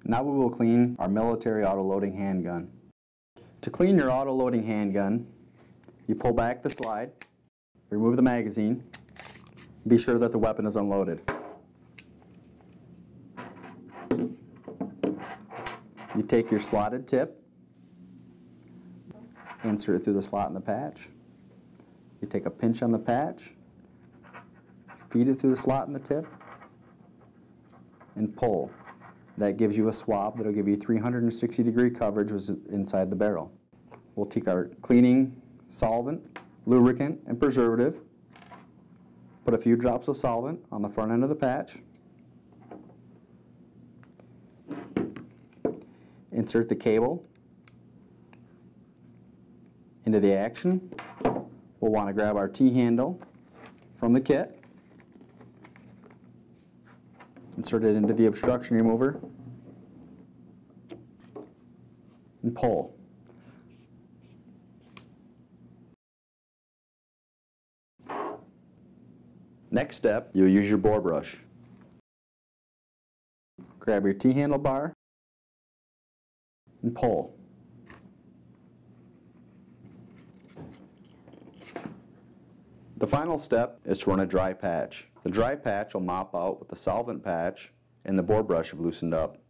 Now we will clean our military auto-loading handgun. To clean your auto-loading handgun, you pull back the slide, remove the magazine, be sure that the weapon is unloaded. You take your slotted tip, insert it through the slot in the patch. You take a pinch on the patch, feed it through the slot in the tip, and pull. That gives you a swab that will give you 360-degree coverage inside the barrel. We'll take our cleaning solvent, lubricant, and preservative, put a few drops of solvent on the front end of the patch, insert the cable into the action. We'll want to grab our T-handle from the kit, insert it into the obstruction remover, and pull. Next step, you'll use your bore brush. Grab your T-handle bar and pull. The final step is to run a dry patch. The dry patch will mop out what the solvent patch and the bore brush have loosened up.